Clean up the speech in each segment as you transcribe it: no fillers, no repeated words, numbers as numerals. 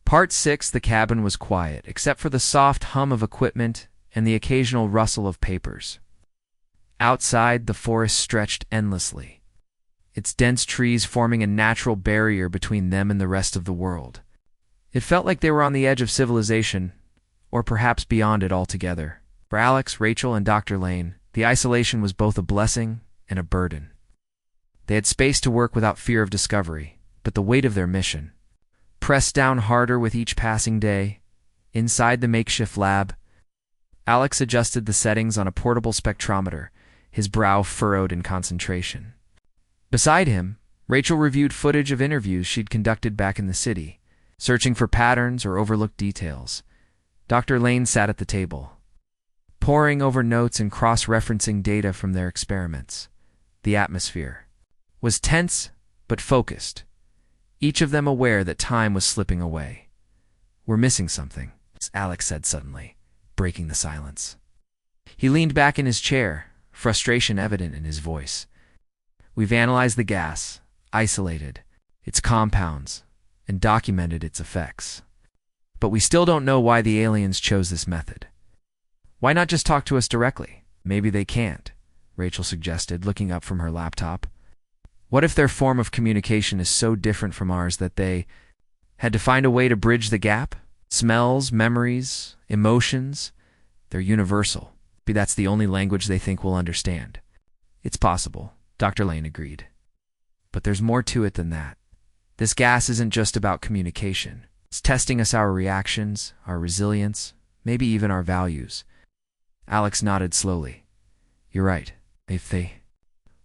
Part 6. The cabin was quiet, except for the soft hum of equipment and the occasional rustle of papers. Outside, the forest stretched endlessly, its dense trees forming a natural barrier between them and the rest of the world. It felt like they were on the edge of civilization, or perhaps beyond it altogether. For Alex, Rachel, and Dr. Lane, the isolation was both a blessing and a burden. They had space to work without fear of discovery, but the weight of their mission pressed down harder with each passing day. Inside the makeshift lab, Alex adjusted the settings on a portable spectrometer, his brow furrowed in concentration. Beside him, Rachel reviewed footage of interviews she'd conducted back in the city, searching for patterns or overlooked details. Dr. Lane sat at the table, poring over notes and cross-referencing data from their experiments. The atmosphere was tense but focused, each of them aware that time was slipping away. "We're missing something," Alex said suddenly, breaking the silence. He leaned back in his chair, frustration evident in his voice. "We've analyzed the gas, isolated its compounds, and documented its effects. But we still don't know why the aliens chose this method. Why not just talk to us directly?" "Maybe they can't," Rachel suggested, looking up from her laptop. "What if their form of communication is so different from ours that they had to find a way to bridge the gap? Smells, memories, emotions, they're universal. Maybe that's the only language they think we'll understand." "It's possible," Dr. Lane agreed. "But there's more to it than that. This gas isn't just about communication. It's testing us, our reactions, our resilience, maybe even our values." Alex nodded slowly. "You're right. If they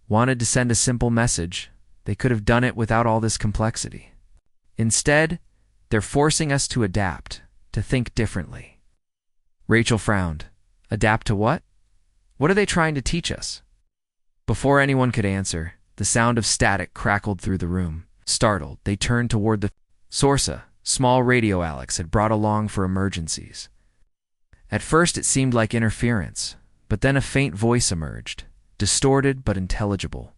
wanted to send a simple message, they could have done it without all this complexity. Instead, they're forcing us to adapt, to think differently." Rachel frowned. "Adapt to what? What are they trying to teach us?" Before anyone could answer, the sound of static crackled through the room. Startled, they turned toward the source, a small radio Alex had brought along for emergencies. At first it seemed like interference, but then a faint voice emerged, distorted but intelligible.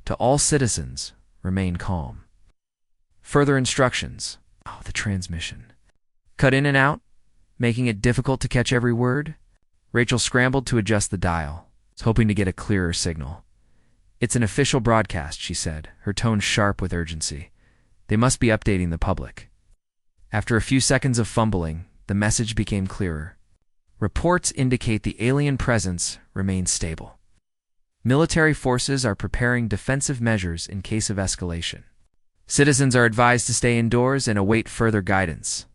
"To all citizens, remain calm. Further instructions." Oh, the transmission. Cut in and out, making it difficult to catch every word. Rachel scrambled to adjust the dial, hoping to get a clearer signal. "It's an official broadcast," she said, her tone sharp with urgency. "They must be updating the public." After a few seconds of fumbling, the message became clearer. "Reports indicate the alien presence remains stable. Military forces are preparing defensive measures in case of escalation. Citizens are advised to stay indoors and await further guidance."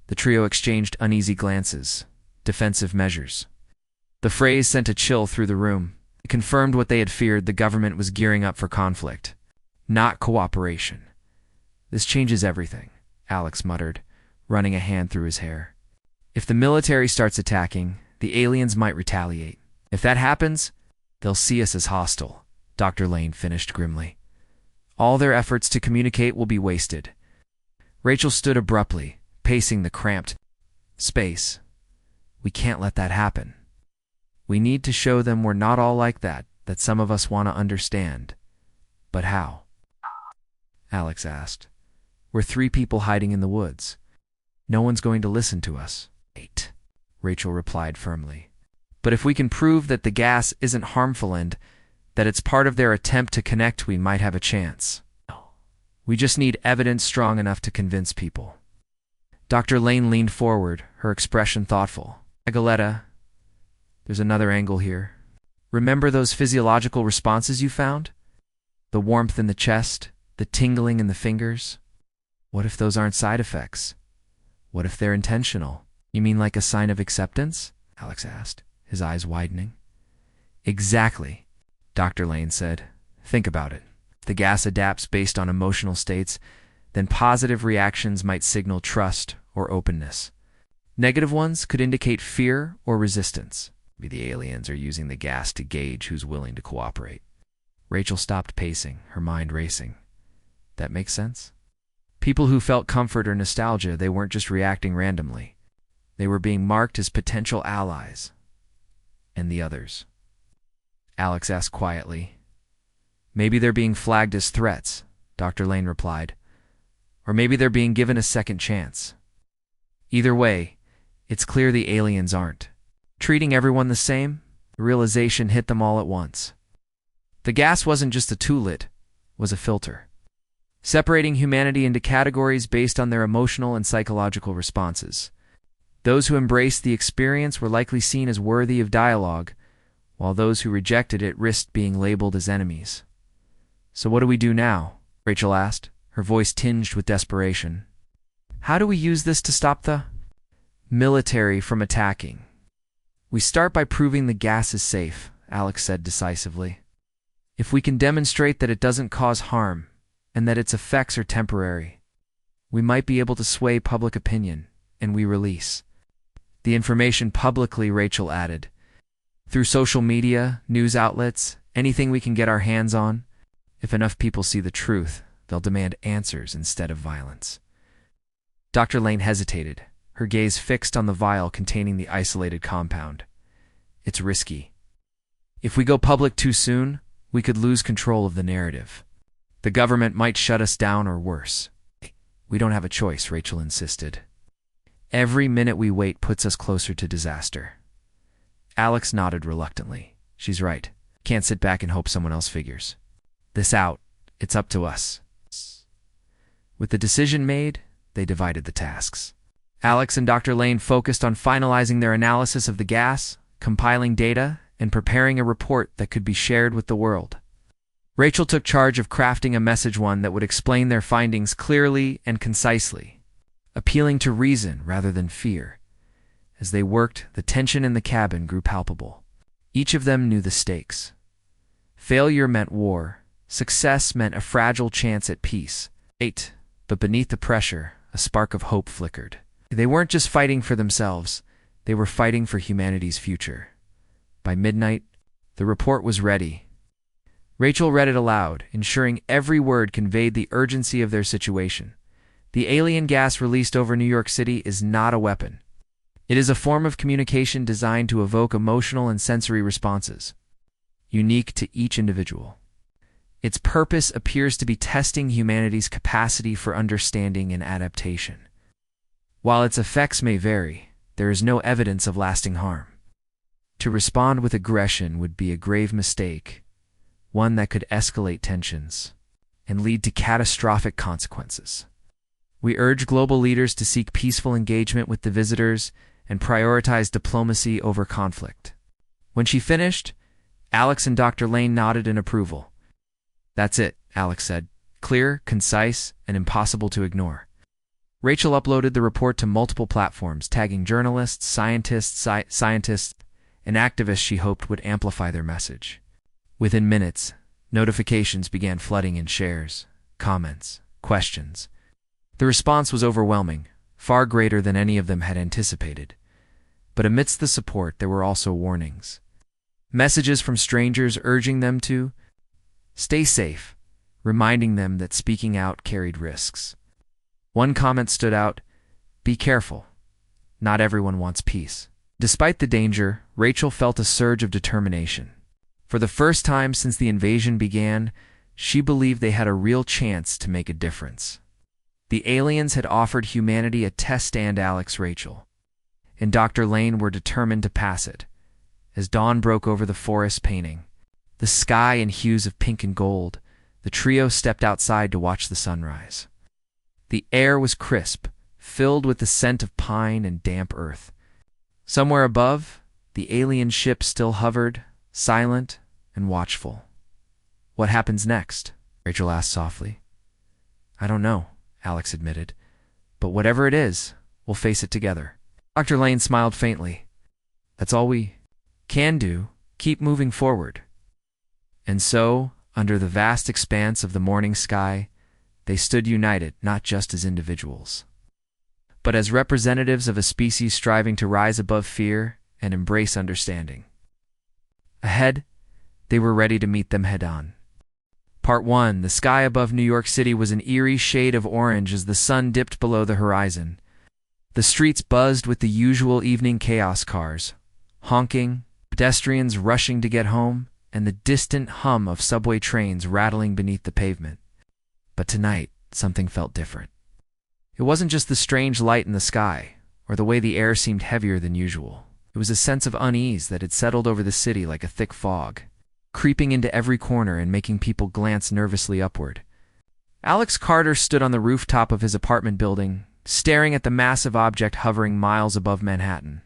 The trio exchanged uneasy glances. Defensive measures. The phrase sent a chill through the room. It confirmed what they had feared: the government was gearing up for conflict, not cooperation. "This changes everything," Alex muttered, running a hand through his hair. "If the military starts attacking, the aliens might retaliate. If that happens, they'll see us as hostile," Dr. Lane finished grimly. "All their efforts to communicate will be wasted." Rachel stood abruptly, pacing the cramped space. "We can't let that happen. We need to show them we're not all like that some of us want to understand." "But how?" Alex asked. "We're 3 people hiding in the woods. No one's going to listen to us." "Wait," Rachel replied firmly. "But if we can prove that the gas isn't harmful and that it's part of their attempt to connect, we might have a chance. We just need evidence strong enough to convince people." Dr. Lane leaned forward, her expression thoughtful. "Agaletta, there's another angle here. Remember those physiological responses you found? The warmth in the chest, the tingling in the fingers? What if those aren't side effects? What if they're intentional?" "You mean like a sign of acceptance?" Alex asked, his eyes widening. "Exactly," Dr. Lane said. "Think about it. If the gas adapts based on emotional states, then positive reactions might signal trust or openness. Negative ones could indicate fear or resistance. Maybe the aliens are using the gas to gauge who's willing to cooperate." Rachel stopped pacing, her mind racing. "That makes sense?" People who felt comfort or nostalgia, they weren't just reacting randomly. They were being marked as potential allies. "And the others?" Alex asked quietly. "Maybe they're being flagged as threats," Dr. Lane replied. "Or maybe they're being given a second chance. Either way, it's clear the aliens aren't treating everyone the same. The realization hit them all at once. The gas wasn't just a tool, it was a filter, separating humanity into categories based on their emotional and psychological responses. Those who embraced the experience were likely seen as worthy of dialogue, while those who rejected it risked being labeled as enemies. "So what do we do now?" Rachel asked, her voice tinged with desperation. "How do we use this to stop the military from attacking?" "We start by proving the gas is safe," Alex said decisively. "If we can demonstrate that it doesn't cause harm and that its effects are temporary, we might be able to sway public opinion, and we release the information publicly," Rachel added. "Through social media, news outlets, anything we can get our hands on. If enough people see the truth, they'll demand answers instead of violence." Dr. Lane hesitated, her gaze fixed on the vial containing the isolated compound. "It's risky. If we go public too soon, we could lose control of the narrative. The government might shut us down or worse." "We don't have a choice," Rachel insisted. "Every minute we wait puts us closer to disaster." Alex nodded reluctantly. "She's right. Can't sit back and hope someone else figures this out. It's up to us." With the decision made, they divided the tasks. Alex and Dr. Lane focused on finalizing their analysis of the gas, compiling data, and preparing a report that could be shared with the world. Rachel took charge of crafting a message, one that would explain their findings clearly and concisely, appealing to reason rather than fear. As they worked, the tension in the cabin grew palpable. Each of them knew the stakes. Failure meant war. Success meant a fragile chance at peace. But beneath the pressure, a spark of hope flickered. They weren't just fighting for themselves, they were fighting for humanity's future. By midnight, the report was ready. Rachel read it aloud, ensuring every word conveyed the urgency of their situation. "The alien gas released over New York City is not a weapon. It is a form of communication designed to evoke emotional and sensory responses, unique to each individual. Its purpose appears to be testing humanity's capacity for understanding and adaptation. While its effects may vary, there is no evidence of lasting harm. To respond with aggression would be a grave mistake, one that could escalate tensions and lead to catastrophic consequences. We urge global leaders to seek peaceful engagement with the visitors and prioritize diplomacy over conflict." When she finished, Alex and Dr. Lane nodded in approval. "That's it," Alex said. "Clear, concise, and impossible to ignore." Rachel uploaded the report to multiple platforms, tagging journalists, scientists, and activists she hoped would amplify their message. Within minutes, notifications began flooding in, shares, comments, questions. The response was overwhelming, far greater than any of them had anticipated. But amidst the support, there were also warnings. Messages from strangers urging them to stay safe, reminding them that speaking out carried risks. One comment stood out: "Be careful. Not everyone wants peace." Despite the danger, Rachel felt a surge of determination. For the first time since the invasion began, she believed they had a real chance to make a difference. The aliens had offered humanity a test, and Rachel, and Dr. Lane were determined to pass it. As dawn broke over the forest painting, the sky in hues of pink and gold, the trio stepped outside to watch the sunrise. The air was crisp, filled with the scent of pine and damp earth. Somewhere above, the alien ship still hovered, silent and watchful. "What happens next?" Rachel asked softly. "I don't know," Alex admitted. "But whatever it is, we'll face it together." Dr. Lane smiled faintly. "That's all we can do. Keep moving forward." And so, under the vast expanse of the morning sky, they stood united, not just as individuals, but as representatives of a species striving to rise above fear and embrace understanding. Ahead, they were ready to meet them head-on. Part 1. The sky above New York City was an eerie shade of orange as the sun dipped below the horizon. The streets buzzed with the usual evening chaos: cars honking, pedestrians rushing to get home, and the distant hum of subway trains rattling beneath the pavement. But tonight, something felt different. It wasn't just the strange light in the sky, or the way the air seemed heavier than usual. It was a sense of unease that had settled over the city like a thick fog, creeping into every corner and making people glance nervously upward. Alex Carter stood on the rooftop of his apartment building, staring at the massive object hovering miles above Manhattan.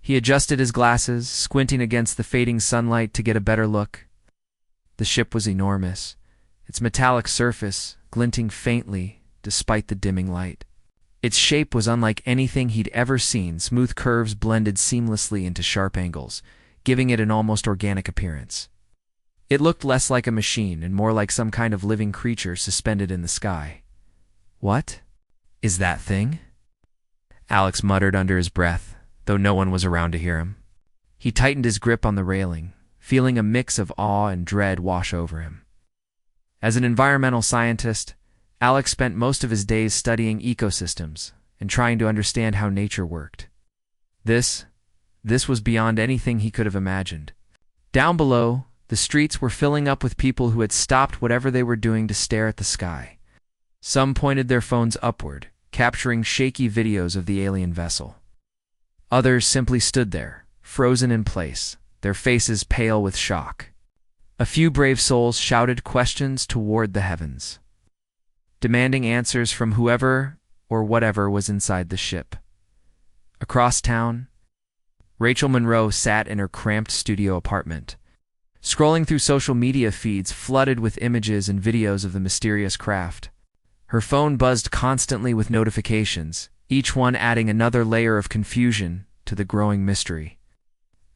He adjusted his glasses, squinting against the fading sunlight to get a better look. The ship was enormous, its metallic surface glinting faintly despite the dimming light. Its shape was unlike anything he'd ever seen. Smooth curves blended seamlessly into sharp angles, giving it an almost organic appearance. It looked less like a machine and more like some kind of living creature suspended in the sky. "What is that thing?" Alex muttered under his breath, though no one was around to hear him. He tightened his grip on the railing, feeling a mix of awe and dread wash over him. As an environmental scientist, Alex spent most of his days studying ecosystems and trying to understand how nature worked. This was beyond anything he could have imagined. Down below, the streets were filling up with people who had stopped whatever they were doing to stare at the sky. Some pointed their phones upward, capturing shaky videos of the alien vessel. Others simply stood there, frozen in place, their faces pale with shock. A few brave souls shouted questions toward the heavens, demanding answers from whoever or whatever was inside the ship. Across town, Rachel Monroe sat in her cramped studio apartment, scrolling through social media feeds flooded with images and videos of the mysterious craft. Her phone buzzed constantly with notifications, each one adding another layer of confusion to the growing mystery.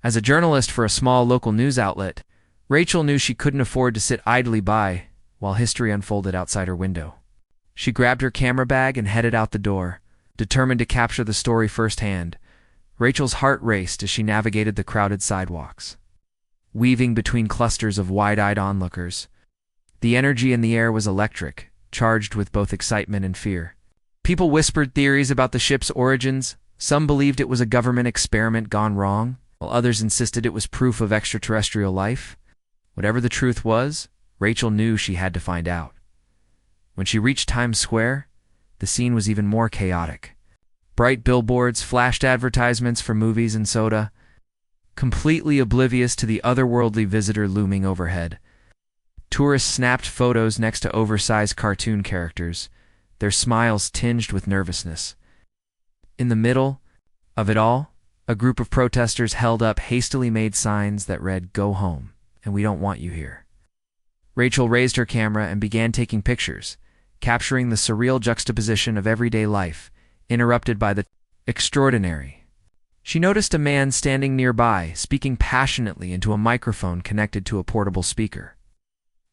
As a journalist for a small local news outlet, Rachel knew she couldn't afford to sit idly by while history unfolded outside her window. She grabbed her camera bag and headed out the door, determined to capture the story firsthand. Rachel's heart raced as she navigated the crowded sidewalks, weaving between clusters of wide-eyed onlookers. The energy in the air was electric, charged with both excitement and fear. People whispered theories about the ship's origins. Some believed it was a government experiment gone wrong, while others insisted it was proof of extraterrestrial life. Whatever the truth was, Rachel knew she had to find out. When she reached Times Square, the scene was even more chaotic. Bright billboards flashed advertisements for movies and soda, completely oblivious to the otherworldly visitor looming overhead. Tourists snapped photos next to oversized cartoon characters, their smiles tinged with nervousness. In the middle of it all, a group of protesters held up hastily made signs that read, "Go home, and we don't want you here." Rachel raised her camera and began taking pictures, capturing the surreal juxtaposition of everyday life, interrupted by the extraordinary. She noticed a man standing nearby, speaking passionately into a microphone connected to a portable speaker.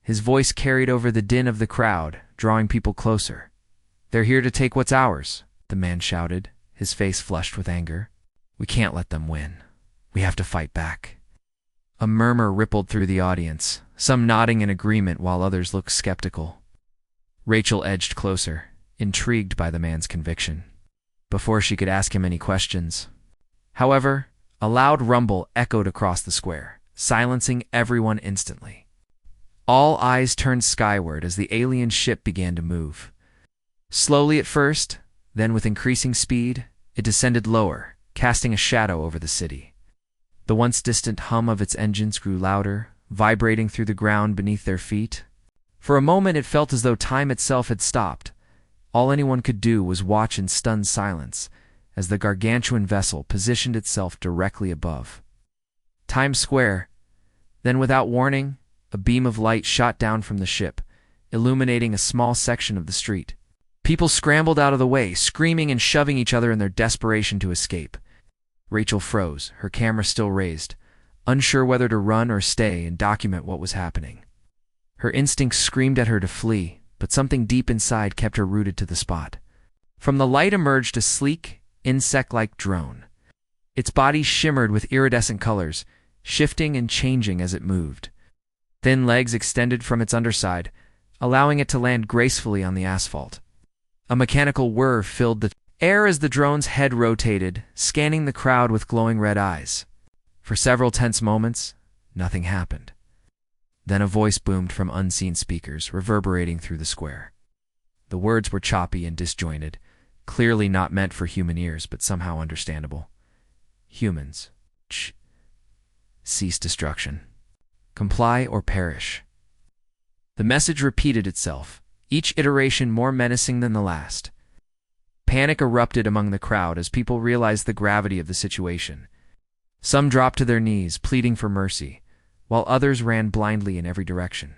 His voice carried over the din of the crowd, drawing people closer. "They're here to take what's ours," the man shouted, his face flushed with anger. "We can't let them win. We have to fight back." A murmur rippled through the audience, some nodding in agreement while others looked skeptical. Rachel edged closer, intrigued by the man's conviction, before she could ask him any questions. However, a loud rumble echoed across the square, silencing everyone instantly. All eyes turned skyward as the alien ship began to move. Slowly at first, then with increasing speed, it descended lower, casting a shadow over the city. The once distant hum of its engines grew louder, vibrating through the ground beneath their feet. For a moment it felt as though time itself had stopped. All anyone could do was watch in stunned silence as the gargantuan vessel positioned itself directly above Times Square. Then, without warning, a beam of light shot down from the ship, illuminating a small section of the street. People scrambled out of the way, screaming and shoving each other in their desperation to escape. Rachel froze, her camera still raised, unsure whether to run or stay and document what was happening. Her instincts screamed at her to flee, but something deep inside kept her rooted to the spot. From the light emerged a sleek, insect-like drone. Its body shimmered with iridescent colors, shifting and changing as it moved. Thin legs extended from its underside, allowing it to land gracefully on the asphalt. A mechanical whir filled the air as the drone's head rotated, scanning the crowd with glowing red eyes. For several tense moments, nothing happened. Then a voice boomed from unseen speakers, reverberating through the square. The words were choppy and disjointed, clearly not meant for human ears, but somehow understandable. Humans. Cease destruction. Comply or perish. The message repeated itself, each iteration more menacing than the last. Panic erupted among the crowd as people realized the gravity of the situation. Some dropped to their knees, pleading for mercy, while others ran blindly in every direction.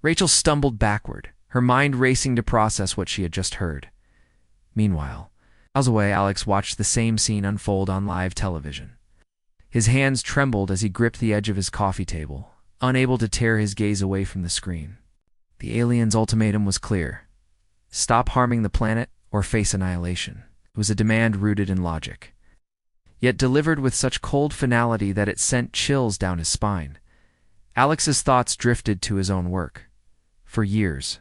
Rachel stumbled backward, her mind racing to process what she had just heard. Meanwhile, miles away, Alex watched the same scene unfold on live television. His hands trembled as he gripped the edge of his coffee table, unable to tear his gaze away from the screen. The aliens' ultimatum was clear. Stop harming the planet or face annihilation. It was a demand rooted in logic, yet delivered with such cold finality that it sent chills down his spine. Alex's thoughts drifted to his own work. For years,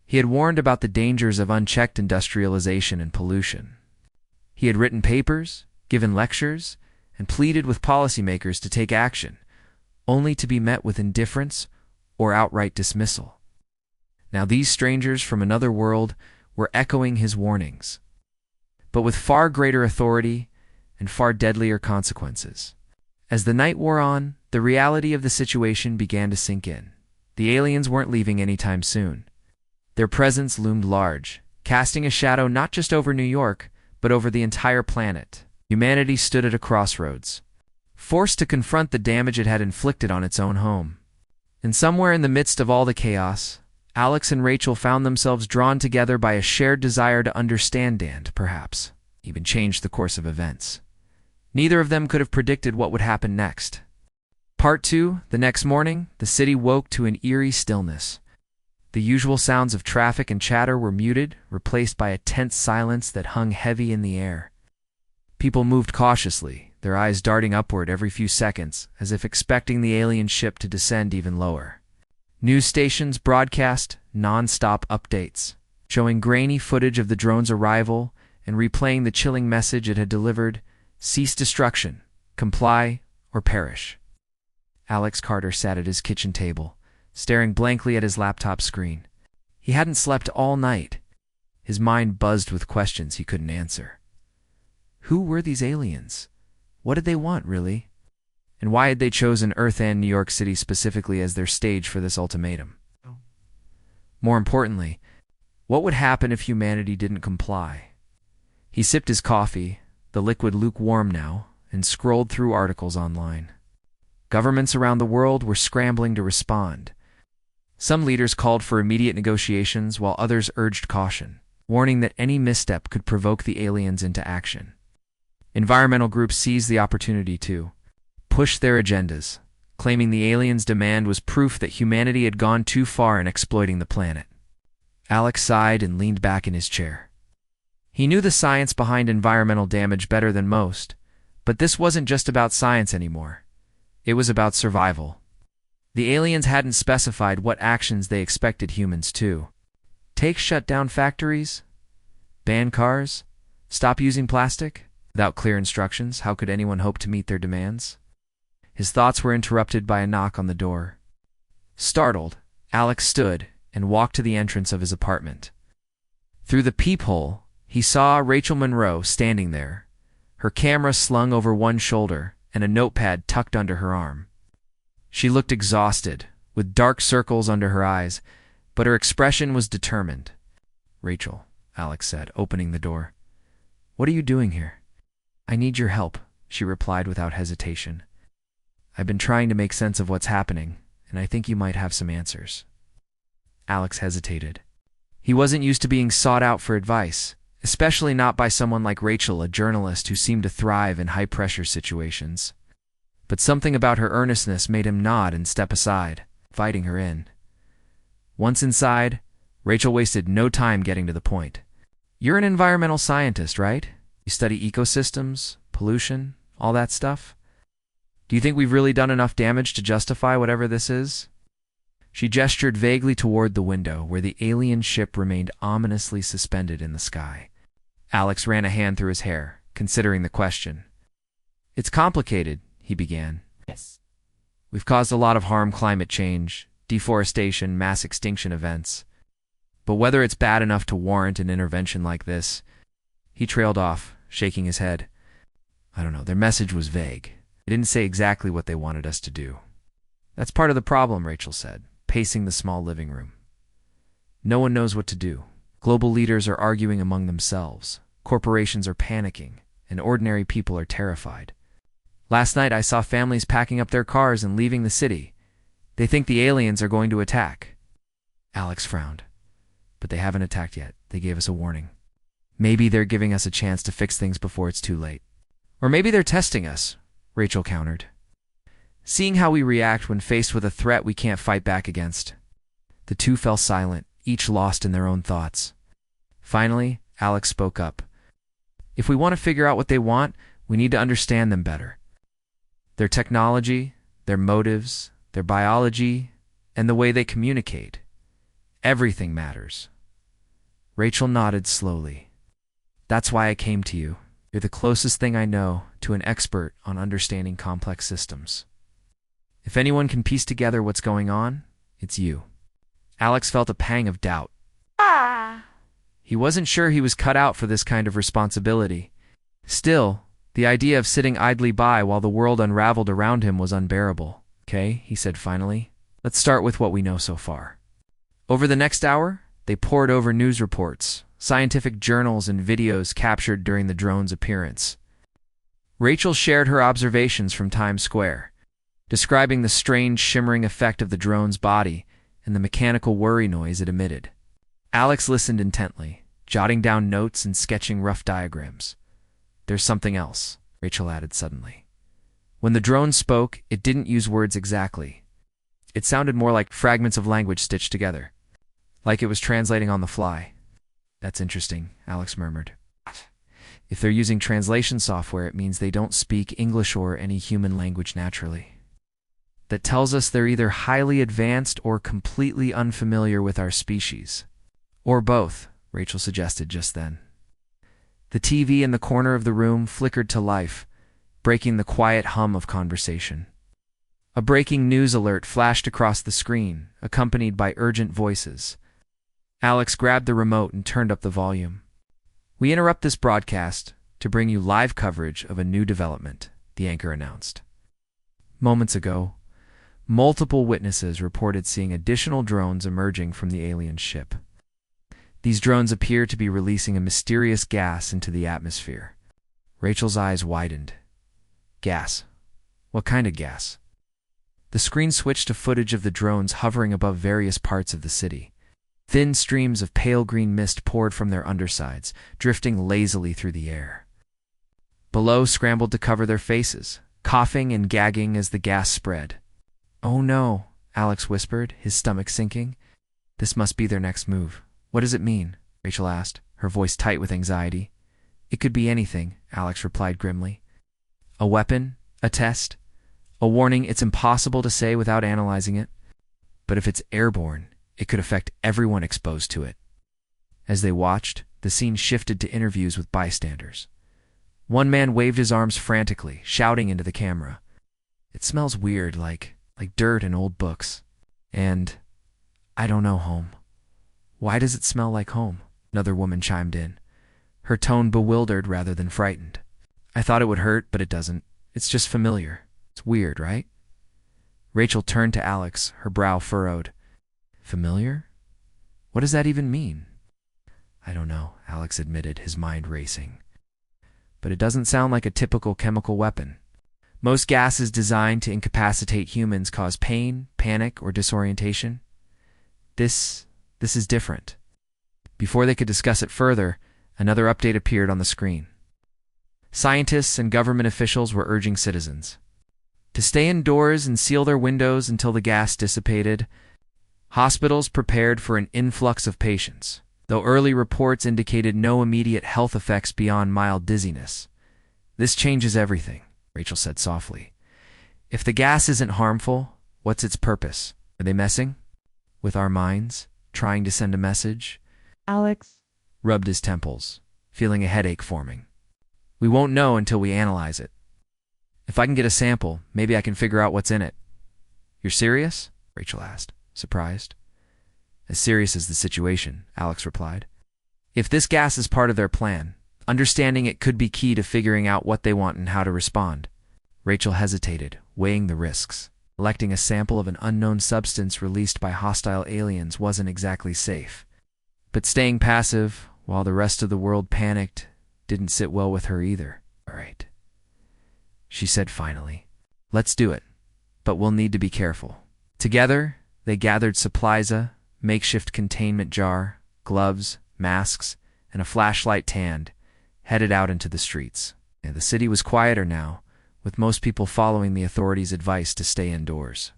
he had warned about the dangers of unchecked industrialization and pollution. He had written papers, given lectures, and pleaded with policymakers to take action, only to be met with indifference or outright dismissal. Now these strangers from another world were echoing his warnings, but with far greater authority and far deadlier consequences. As the night wore on, the reality of the situation began to sink in. The aliens weren't leaving anytime soon. Their presence loomed large, casting a shadow not just over New York, but over the entire planet. Humanity stood at a crossroads, forced to confront the damage it had inflicted on its own home. And somewhere in the midst of all the chaos, Alex and Rachel found themselves drawn together by a shared desire to understand and, perhaps, even change the course of events. Neither of them could have predicted what would happen next. Part 2, the next morning, the city woke to an eerie stillness. The usual sounds of traffic and chatter were muted, replaced by a tense silence that hung heavy in the air. People moved cautiously, their eyes darting upward every few seconds, as if expecting the alien ship to descend even lower. News stations broadcast non-stop updates, showing grainy footage of the drone's arrival and replaying the chilling message it had delivered: cease destruction, comply, or perish. Alex Carter sat at his kitchen table, staring blankly at his laptop screen. He hadn't slept all night. His mind buzzed with questions he couldn't answer. Who were these aliens? What did they want, really? And why had they chosen Earth and New York City specifically as their stage for this ultimatum? More importantly, what would happen if humanity didn't comply? He sipped his coffee, the liquid lukewarm now, and scrolled through articles online. Governments around the world were scrambling to respond. Some leaders called for immediate negotiations, while others urged caution, warning that any misstep could provoke the aliens into action. Environmental groups seized the opportunity to push their agendas, claiming the aliens' demand was proof that humanity had gone too far in exploiting the planet. Alex sighed and leaned back in his chair. He knew the science behind environmental damage better than most, but this wasn't just about science anymore. It was about survival. The aliens hadn't specified what actions they expected humans to take: shut down factories, ban cars, stop using plastic. Without clear instructions, how could anyone hope to meet their demands? His thoughts were interrupted by a knock on the door. Startled, Alex stood and walked to the entrance of his apartment. Through the peephole, he saw Rachel Monroe standing there, her camera slung over one shoulder and a notepad tucked under her arm. She looked exhausted, with dark circles under her eyes, but her expression was determined. "Rachel," Alex said, opening the door. "What are you doing here?" "I need your help," she replied without hesitation. "I've been trying to make sense of what's happening, and I think you might have some answers." Alex hesitated. He wasn't used to being sought out for advice, especially not by someone like Rachel, a journalist who seemed to thrive in high-pressure situations. But something about her earnestness made him nod and step aside, inviting her in. Once inside, Rachel wasted no time getting to the point. "You're an environmental scientist, right? You study ecosystems, pollution, all that stuff? Do you think we've really done enough damage to justify whatever this is?" She gestured vaguely toward the window, where the alien ship remained ominously suspended in the sky. Alex ran a hand through his hair, considering the question. "It's complicated," he began. "Yes. We've caused a lot of harm: climate change, deforestation, mass extinction events. But whether it's bad enough to warrant an intervention like this, He trailed off, shaking his head. I don't know, their message was vague. They didn't say exactly what they wanted us to do. That's part of the problem, Rachel said, pacing the small living room. No one knows what to do. Global leaders are arguing among themselves. Corporations are panicking, and ordinary people are terrified. Last night I saw families packing up their cars and leaving the city. They think the aliens are going to attack. Alex frowned. But they haven't attacked yet. They gave us a warning. Maybe they're giving us a chance to fix things before it's too late. Or maybe they're testing us, Rachel countered. Seeing how we react when faced with a threat we can't fight back against. The two fell silent, each lost in their own thoughts. Finally, Alex spoke up. If we want to figure out what they want, we need to understand them better. Their technology, their motives, their biology, and the way they communicate. Everything matters. Rachel nodded slowly. That's why I came to you. You're the closest thing I know to an expert on understanding complex systems. If anyone can piece together what's going on, it's you. Alex felt a pang of doubt. He wasn't sure he was cut out for this kind of responsibility. Still, the idea of sitting idly by while the world unraveled around him was unbearable. Okay, he said finally. Let's start with what we know so far. Over the next hour, they pored over news reports, scientific journals, and videos captured during the drone's appearance. Rachel shared her observations from Times Square, describing the strange shimmering effect of the drone's body and the mechanical whirry noise it emitted. Alex listened intently, jotting down notes and sketching rough diagrams. There's something else, Rachel added suddenly. When the drone spoke, it didn't use words exactly. It sounded more like fragments of language stitched together, like it was translating on the fly. That's interesting, Alex murmured. If they're using translation software, it means they don't speak English or any human language naturally. That tells us they're either highly advanced or completely unfamiliar with our species. Or both, Rachel suggested just then. The TV in the corner of the room flickered to life, breaking the quiet hum of conversation. A breaking news alert flashed across the screen, accompanied by urgent voices. Alex grabbed the remote and turned up the volume. We interrupt this broadcast to bring you live coverage of a new development, the anchor announced. Moments ago, multiple witnesses reported seeing additional drones emerging from the alien ship. These drones appear to be releasing a mysterious gas into the atmosphere. Rachel's eyes widened. Gas? What kind of gas? The screen switched to footage of the drones hovering above various parts of the city. Thin streams of pale green mist poured from their undersides, drifting lazily through the air. Below scrambled to cover their faces, coughing and gagging as the gas spread. Oh no, Alex whispered, his stomach sinking. This must be their next move. What does it mean? Rachel asked, her voice tight with anxiety. It could be anything, Alex replied grimly. A weapon? A test? A warning it's impossible to say without analyzing it? But if it's airborne, it could affect everyone exposed to it. As they watched, the scene shifted to interviews with bystanders. One man waved his arms frantically, shouting into the camera. It smells weird, like dirt and old books. And I don't know home. Why does it smell like home? Another woman chimed in, her tone bewildered rather than frightened. I thought it would hurt, but it doesn't. It's just familiar. It's weird, right? Rachel turned to Alex, her brow furrowed. Familiar? What does that even mean? I don't know, Alex admitted, his mind racing. But it doesn't sound like a typical chemical weapon. Most gases designed to incapacitate humans cause pain, panic, or disorientation. This is different. Before they could discuss it further, another update appeared on the screen. Scientists and government officials were urging citizens to stay indoors and seal their windows until the gas dissipated. Hospitals prepared for an influx of patients, though early reports indicated no immediate health effects beyond mild dizziness. This changes everything, Rachel said softly. If the gas isn't harmful, what's its purpose? Are they messing with our minds? Trying to send a message? Alex rubbed his temples, feeling a headache forming. We won't know until we analyze it. If I can get a sample, maybe I can figure out what's in it. You're serious? Rachel asked, surprised. As serious as the situation, Alex replied. If this gas is part of their plan, Understanding it could be key to figuring out what they want and how to respond. Rachel hesitated, weighing the risks. Electing a sample of an unknown substance released by hostile aliens wasn't exactly safe. But staying passive, while the rest of the world panicked, didn't sit well with her either. "All right," she said finally. "Let's do it, but we'll need to be careful." Together, they gathered supplies, a makeshift containment jar, gloves, masks, and a flashlight tanned, headed out into the streets. The city was quieter now, with most people following the authorities' advice to stay indoors.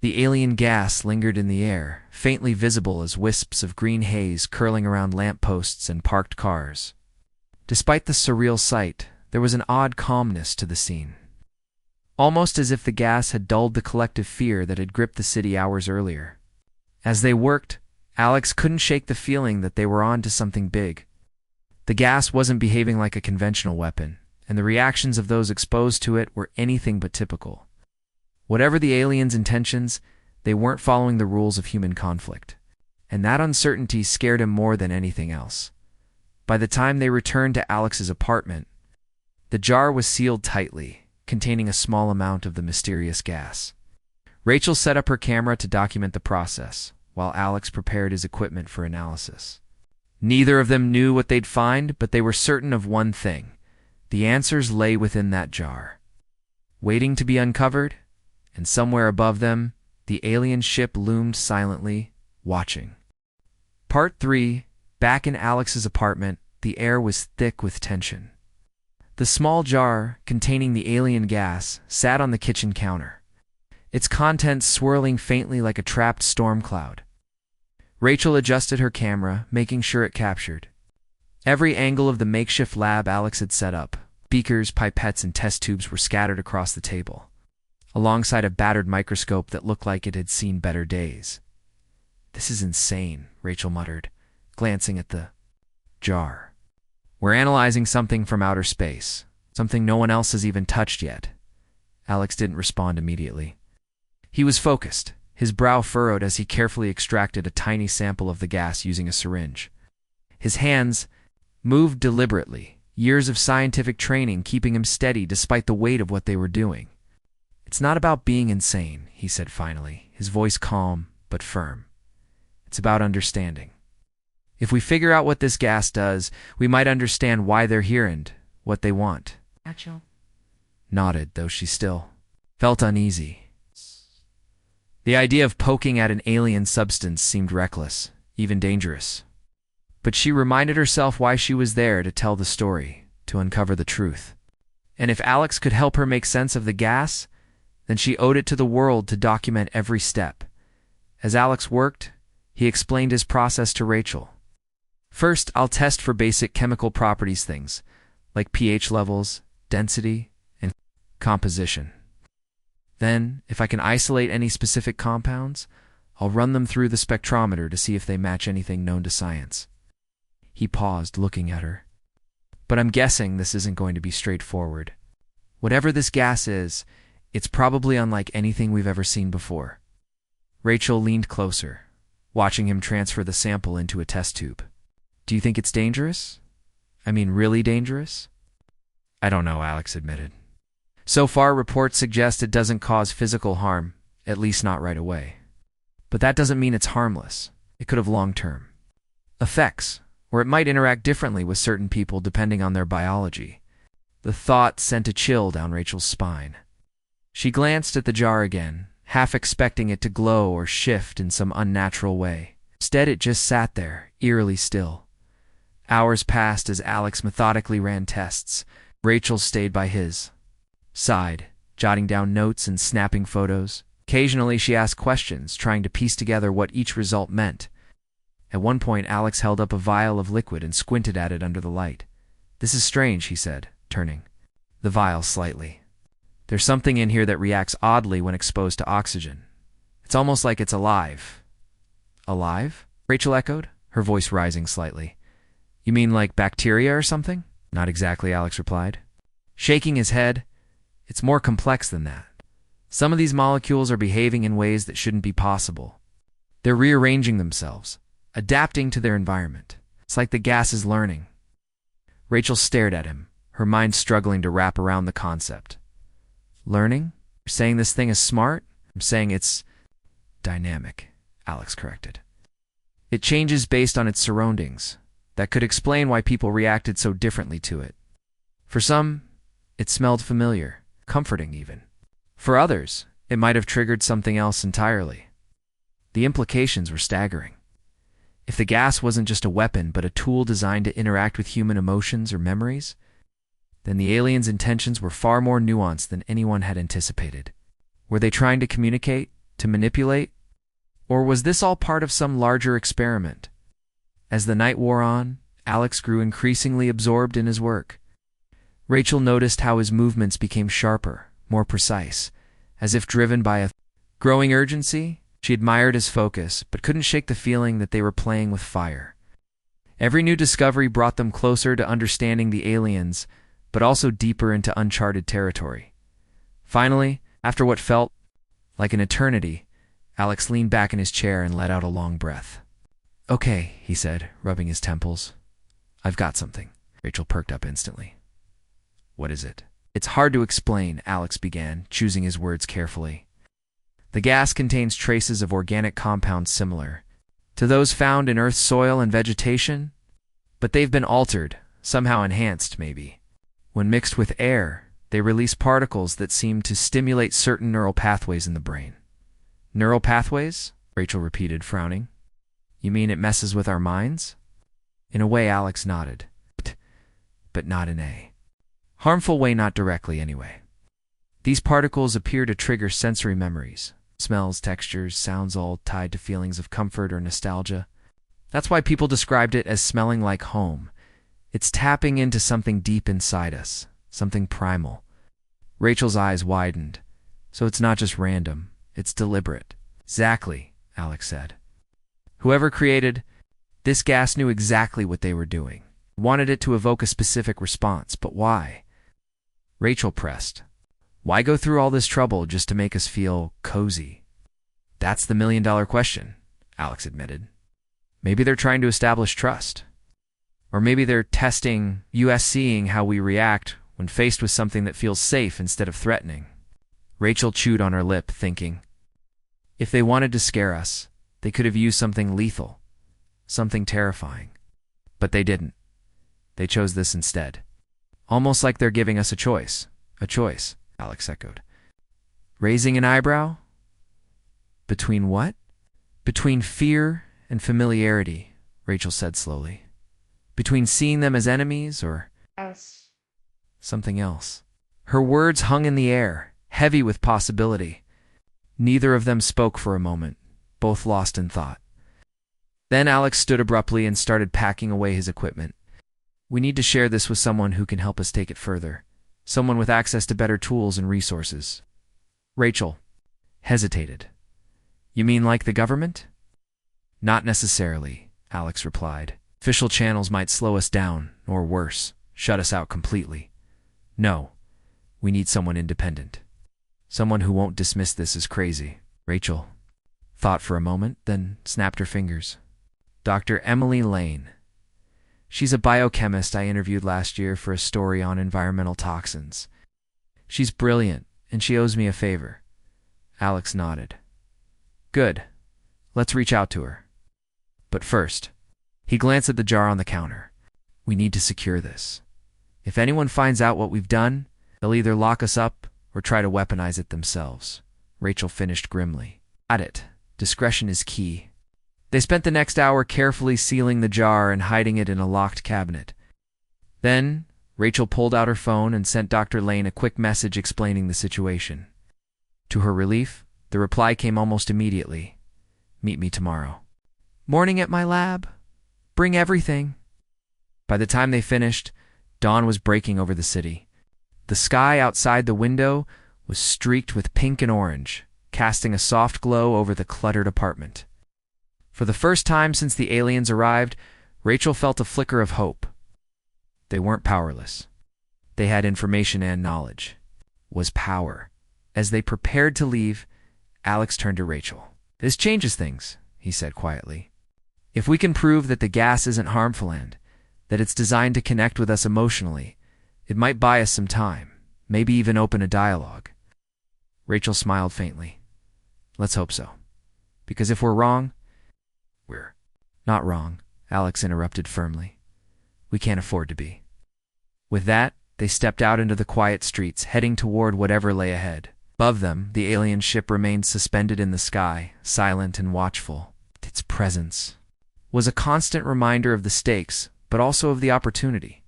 The alien gas lingered in the air, faintly visible as wisps of green haze curling around lampposts and parked cars. Despite the surreal sight, there was an odd calmness to the scene. Almost as if the gas had dulled the collective fear that had gripped the city hours earlier. As they worked, Alex couldn't shake the feeling that they were on to something big. The gas wasn't behaving like a conventional weapon, and the reactions of those exposed to it were anything but typical. Whatever the aliens' intentions, they weren't following the rules of human conflict, and that uncertainty scared him more than anything else. By the time they returned to Alex's apartment, the jar was sealed tightly, containing a small amount of the mysterious gas. Rachel set up her camera to document the process, while Alex prepared his equipment for analysis. Neither of them knew what they'd find, but they were certain of one thing. The answers lay within that jar, waiting to be uncovered, and somewhere above them, the alien ship loomed silently, watching. Part 3. Back in Alex's apartment, the air was thick with tension. The small jar, containing the alien gas, sat on the kitchen counter, its contents swirling faintly like a trapped storm cloud. Rachel adjusted her camera, making sure it captured every angle of the makeshift lab Alex had set up. Beakers, pipettes, and test tubes were scattered across the table, alongside a battered microscope that looked like it had seen better days. "This is insane," Rachel muttered, glancing at the jar. "We're analyzing something from outer space, something no one else has even touched yet." Alex didn't respond immediately. He was focused, his brow furrowed as he carefully extracted a tiny sample of the gas using a syringe. His hands moved deliberately, years of scientific training keeping him steady despite the weight of what they were doing. "It's not about being insane," he said finally, his voice calm but firm. "It's about understanding. If we figure out what this gas does, we might understand why they're here and what they want." Rachel nodded, though she still felt uneasy. The idea of poking at an alien substance seemed reckless, even dangerous. But she reminded herself why she was there, to tell the story, to uncover the truth. And if Alex could help her make sense of the gas, then she owed it to the world to document every step. As Alex worked, he explained his process to Rachel. "First, I'll test for basic chemical properties, things like pH levels, density, and composition. Then, if I can isolate any specific compounds, I'll run them through the spectrometer to see if they match anything known to science." He paused, looking at her. "But I'm guessing this isn't going to be straightforward. Whatever this gas is, it's probably unlike anything we've ever seen before." Rachel leaned closer, watching him transfer the sample into a test tube. "Do you think it's dangerous? I mean, really dangerous?" "I don't know," Alex admitted. "So far, reports suggest it doesn't cause physical harm, at least not right away. But that doesn't mean it's harmless. It could have long-term effects, or it might interact differently with certain people depending on their biology." The thought sent a chill down Rachel's spine. She glanced at the jar again, half expecting it to glow or shift in some unnatural way. Instead, it just sat there, eerily still. Hours passed as Alex methodically ran tests. Rachel stayed by his side, jotting down notes and snapping photos. Occasionally, she asked questions, trying to piece together what each result meant. At one point, Alex held up a vial of liquid and squinted at it under the light. "This is strange," he said, turning the vial slightly. "There's something in here that reacts oddly when exposed to oxygen. It's almost like it's alive." "Alive?" Rachel echoed, her voice rising slightly. "You mean like bacteria or something?" "Not exactly," Alex replied, shaking his head. "It's more complex than that. Some of these molecules are behaving in ways that shouldn't be possible. They're rearranging themselves, adapting to their environment. It's like the gas is learning." Rachel stared at him, her mind struggling to wrap around the concept. Learning? You're saying this thing is smart? I'm saying it's dynamic, Alex corrected. It changes based on its surroundings. That could explain why people reacted so differently to it. For some, it smelled familiar, comforting even. For others, it might have triggered something else entirely. The implications were staggering. If the gas wasn't just a weapon but a tool designed to interact with human emotions or memories, then the aliens' intentions were far more nuanced than anyone had anticipated. Were they trying to communicate, to manipulate? Or was this all part of some larger experiment? As the night wore on, Alex grew increasingly absorbed in his work. Rachel noticed how his movements became sharper, more precise, as if driven by a growing urgency. She admired his focus, but couldn't shake the feeling that they were playing with fire. Every new discovery brought them closer to understanding the aliens, but also deeper into uncharted territory. Finally, after what felt like an eternity, Alex leaned back in his chair and let out a long breath. "Okay," he said, rubbing his temples. "I've got something." Rachel perked up instantly. "What is it?" "It's hard to explain," Alex began, choosing his words carefully. "The gas contains traces of organic compounds similar to those found in Earth's soil and vegetation, but they've been altered, somehow enhanced maybe. When mixed with air, they release particles that seem to stimulate certain neural pathways in the brain." "Neural pathways?" Rachel repeated, frowning. "You mean it messes with our minds?" In a way, Alex nodded. But not in a harmful way, not directly anyway. These particles appear to trigger sensory memories. Smells, textures, sounds, all tied to feelings of comfort or nostalgia. That's why people described it as smelling like home. It's tapping into something deep inside us, something primal. Rachel's eyes widened. "So it's not just random, it's deliberate." "Exactly," Alex said. "Whoever created this gas knew exactly what they were doing. Wanted it to evoke a specific response, but why?" Rachel pressed. "Why go through all this trouble just to make us feel cozy?" "That's the million-dollar question," Alex admitted. "Maybe they're trying to establish trust. Or maybe they're testing us, seeing how we react when faced with something that feels safe instead of threatening." Rachel chewed on her lip, thinking, if they wanted to scare us, they could have used something lethal, something terrifying. But they didn't. They chose this instead. Almost like they're giving us a choice. "A choice," Alex echoed. Raising an eyebrow? "Between what?" "Between fear and familiarity," Rachel said slowly. "Between seeing them as enemies or Us. something else." Her words hung in the air, heavy with possibility. Neither of them spoke for a moment, both lost in thought. Then Alex stood abruptly and started packing away his equipment. "We need to share this with someone who can help us take it further. Someone with access to better tools and resources." Rachel hesitated. "You mean like the government?" "Not necessarily," Alex replied. "Official channels might slow us down, or worse, shut us out completely. No, we need someone independent. Someone who won't dismiss this as crazy." Rachel thought for a moment, then snapped her fingers. "Dr. Emily Lane. She's a biochemist I interviewed last year for a story on environmental toxins. She's brilliant, and she owes me a favor." Alex nodded. "Good. Let's reach out to her. But first," he glanced at the jar on the counter, "we need to secure this. If anyone finds out what we've done, they'll either lock us up or try to weaponize it themselves." Rachel finished grimly. "Got it. Discretion is key." They spent the next hour carefully sealing the jar and hiding it in a locked cabinet. Then, Rachel pulled out her phone and sent Dr. Lane a quick message explaining the situation. To her relief, the reply came almost immediately. "Meet me tomorrow. Morning at my lab. Bring everything." By the time they finished, dawn was breaking over the city. The sky outside the window was streaked with pink and orange, casting a soft glow over the cluttered apartment. For the first time since the aliens arrived, Rachel felt a flicker of hope. They weren't powerless. They had information and knowledge. Was power. As they prepared to leave, Alex turned to Rachel. "This changes things," he said quietly. "If we can prove that the gas isn't harmful and that it's designed to connect with us emotionally. It might buy us some time, maybe even open a dialogue. Rachel smiled faintly. Let's hope so. Because if we're wrong, we're not wrong, Alex interrupted firmly. We can't afford to be. With that, they stepped out into the quiet streets, heading toward whatever lay ahead. Above them, the alien ship remained suspended in the sky, silent and watchful. Its presence was a constant reminder of the stakes, but also of the opportunity.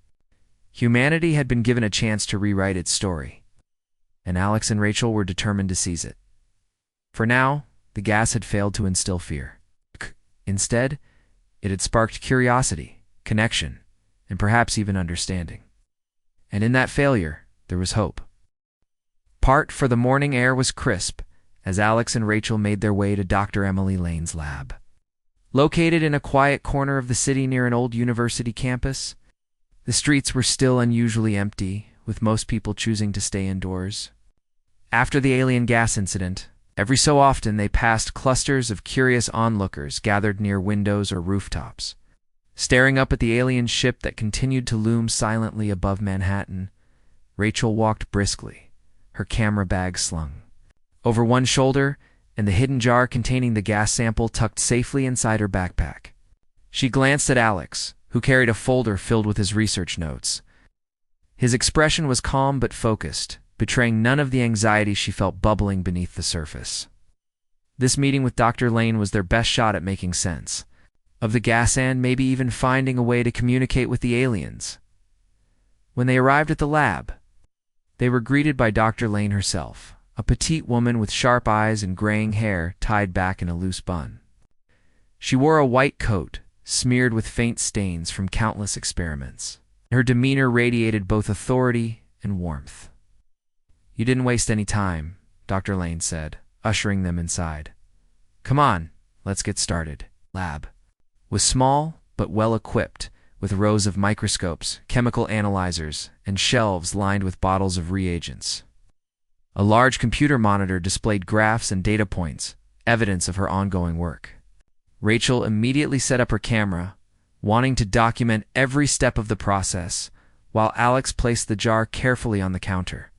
Humanity had been given a chance to rewrite its story, and Alex and Rachel were determined to seize it. For now, the gas had failed to instill fear. Instead, it had sparked curiosity, connection, and perhaps even understanding. And in that failure, there was hope. For the morning air was crisp as Alex and Rachel made their way to Dr. Emily Lane's lab. Located in a quiet corner of the city near an old university campus, the streets were still unusually empty, with most people choosing to stay indoors. After the alien gas incident, every so often they passed clusters of curious onlookers gathered near windows or rooftops. Staring up at the alien ship that continued to loom silently above Manhattan, Rachel walked briskly, her camera bag slung over one shoulder and the hidden jar containing the gas sample tucked safely inside her backpack. She glanced at Alex, who carried a folder filled with his research notes. His expression was calm but focused, betraying none of the anxiety she felt bubbling beneath the surface. This meeting with Dr. Lane was their best shot at making sense of the gas and maybe even finding a way to communicate with the aliens. When they arrived at the lab, they were greeted by Dr. Lane herself, a petite woman with sharp eyes and graying hair tied back in a loose bun. She wore a white coat, smeared with faint stains from countless experiments. Her demeanor radiated both authority and warmth. You didn't waste any time, Dr. Lane said, ushering them inside. Come on, let's get started. Lab was small but well equipped, with rows of microscopes, chemical analyzers, and shelves lined with bottles of reagents. A large computer monitor displayed graphs and data points, evidence of her ongoing work. Rachel immediately set up her camera, wanting to document every step of the process, while Alex placed the jar carefully on the counter.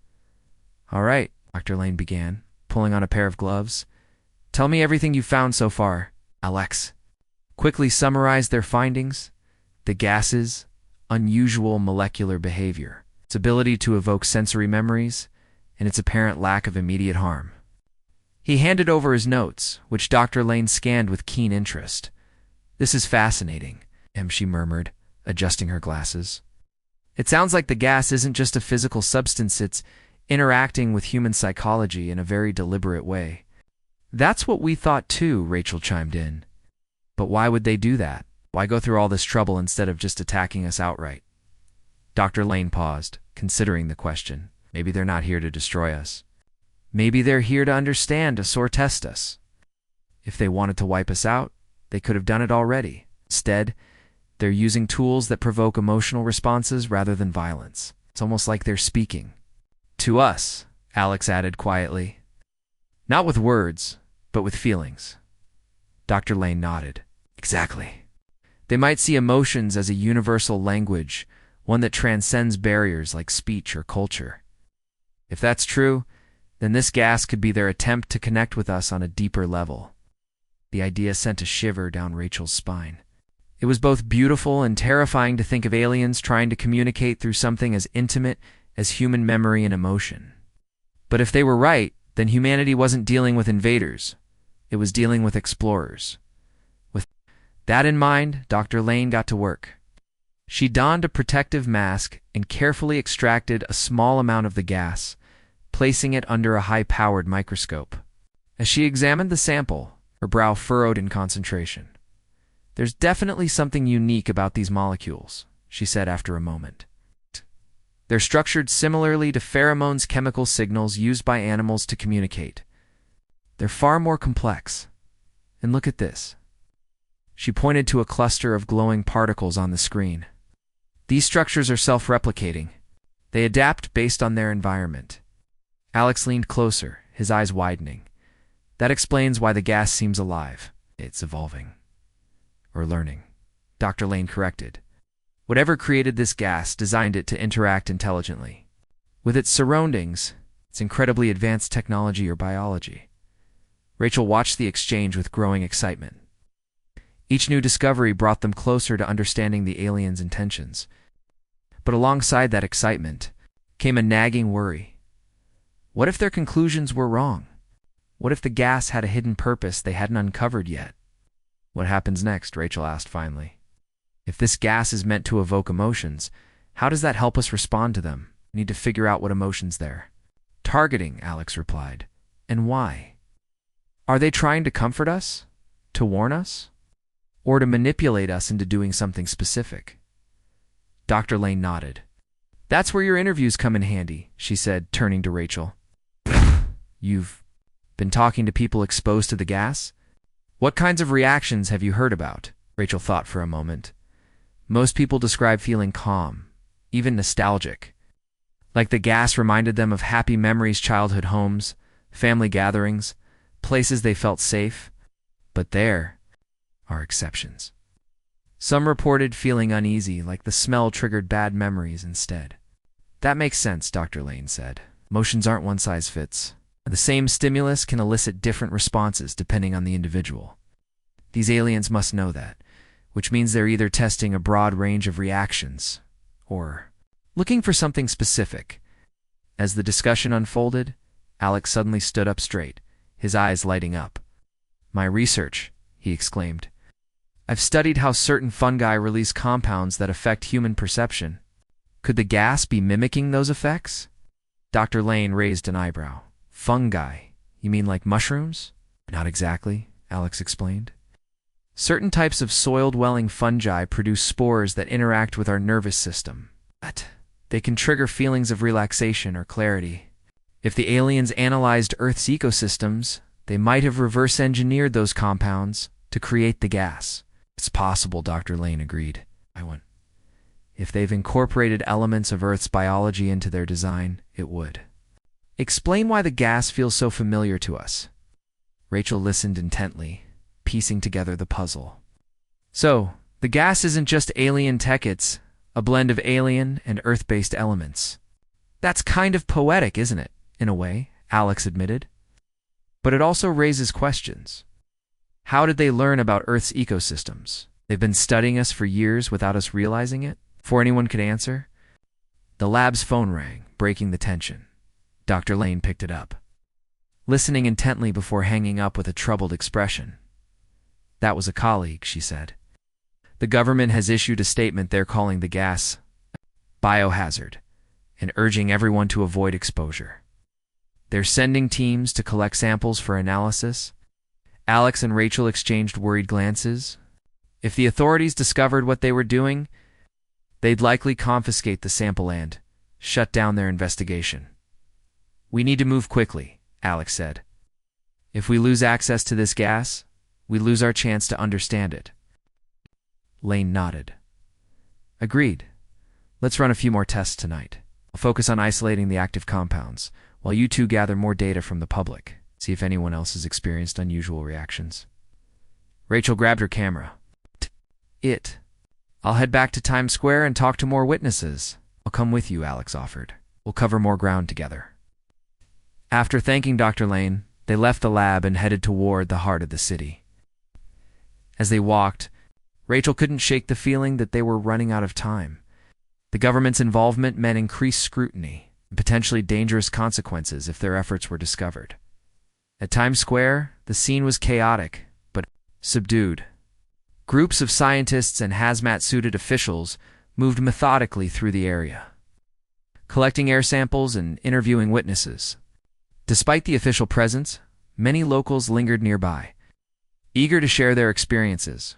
All right, Dr. Lane began, pulling on a pair of gloves. Tell me everything you've found so far. Alex quickly summarized their findings: the gas's unusual molecular behavior, its ability to evoke sensory memories, and its apparent lack of immediate harm. He handed over his notes, which Dr. Lane scanned with keen interest. This is fascinating, she murmured, adjusting her glasses. It sounds like the gas isn't just a physical substance, it's interacting with human psychology in a very deliberate way. That's what we thought too, Rachel chimed in. But why would they do that? Why go through all this trouble instead of just attacking us outright? Dr. Lane paused, considering the question. Maybe they're not here to destroy us. Maybe they're here to understand us or test us. If they wanted to wipe us out, they could have done it already. Instead, they're using tools that provoke emotional responses rather than violence. It's almost like they're speaking to us, Alex added quietly. Not with words, but with feelings. Dr. Lane nodded. Exactly. They might see emotions as a universal language, one that transcends barriers like speech or culture. If that's true, then this gas could be their attempt to connect with us on a deeper level. The idea sent a shiver down Rachel's spine. It was both beautiful and terrifying to think of aliens trying to communicate through something as intimate as human memory and emotion. But if they were right, then humanity wasn't dealing with invaders. It was dealing with explorers. With that in mind, Dr. Lane got to work. She donned a protective mask and carefully extracted a small amount of the gas, placing it under a high-powered microscope. As she examined the sample, her brow furrowed in concentration. There's definitely something unique about these molecules, she said after a moment. They're structured similarly to pheromones, chemical signals used by animals to communicate. They're far more complex. And look at this. She pointed to a cluster of glowing particles on the screen. These structures are self-replicating. They adapt based on their environment. Alex leaned closer, his eyes widening. That explains why the gas seems alive. It's evolving. Or learning. Dr. Lane corrected. Whatever created this gas designed it to interact intelligently with its surroundings, its incredibly advanced technology or biology. Rachel watched the exchange with growing excitement. Each new discovery brought them closer to understanding the aliens' intentions. But alongside that excitement came a nagging worry. What if their conclusions were wrong? What if the gas had a hidden purpose they hadn't uncovered yet? What happens next? Rachel asked finally. If this gas is meant to evoke emotions, how does that help us respond to them? We need to figure out what emotions they're targeting, Alex replied. And why? Are they trying to comfort us? To warn us? Or to manipulate us into doing something specific? Dr. Lane nodded. That's where your interviews come in handy, she said, turning to Rachel. You've been talking to people exposed to the gas? What kinds of reactions have you heard about? Rachel thought for a moment. Most people describe feeling calm, even nostalgic. Like the gas reminded them of happy memories, childhood homes, family gatherings, places they felt safe. But there are exceptions. Some reported feeling uneasy, like the smell triggered bad memories instead. That makes sense, Dr. Lane said. Emotions aren't one size fits. The same stimulus can elicit different responses depending on the individual. These aliens must know that, which means they're either testing a broad range of reactions or looking for something specific. As the discussion unfolded, Alex suddenly stood up straight, his eyes lighting up. My research, he exclaimed. I've studied how certain fungi release compounds that affect human perception. Could the gas be mimicking those effects? Dr. Lane raised an eyebrow. Fungi? You mean like mushrooms? Not exactly, Alex explained. Certain types of soil-dwelling fungi produce spores that interact with our nervous system. But they can trigger feelings of relaxation or clarity. If the aliens analyzed Earth's ecosystems, they might have reverse-engineered those compounds to create the gas. It's possible, Dr. Lane agreed. If they've incorporated elements of Earth's biology into their design, it would. Explain why the gas feels so familiar to us. Rachel listened intently, piecing together the puzzle. So, the gas isn't just alien tech, it's a blend of alien and Earth-based elements. That's kind of poetic, isn't it? In a way, Alex admitted. But it also raises questions. How did they learn about Earth's ecosystems? They've been studying us for years without us realizing it? Before anyone could answer? The lab's phone rang, breaking the tension. Dr. Lane picked it up, listening intently before hanging up with a troubled expression. That was a colleague, she said. The government has issued a statement they're calling the gas biohazard and urging everyone to avoid exposure. They're sending teams to collect samples for analysis. Alex and Rachel exchanged worried glances. If the authorities discovered what they were doing, they'd likely confiscate the sample and shut down their investigation. We need to move quickly, Alex said. If we lose access to this gas, we lose our chance to understand it. Lane nodded. Agreed. Let's run a few more tests tonight. I'll focus on isolating the active compounds, while you two gather more data from the public. See if anyone else has experienced unusual reactions. Rachel grabbed her camera. I'll head back to Times Square and talk to more witnesses. I'll come with you, Alex offered. We'll cover more ground together. After thanking Dr. Lane, they left the lab and headed toward the heart of the city. As they walked, Rachel couldn't shake the feeling that they were running out of time. The government's involvement meant increased scrutiny and potentially dangerous consequences if their efforts were discovered. At Times Square, the scene was chaotic, but subdued. Groups of scientists and hazmat-suited officials moved methodically through the area, collecting air samples and interviewing witnesses. Despite the official presence, many locals lingered nearby, eager to share their experiences.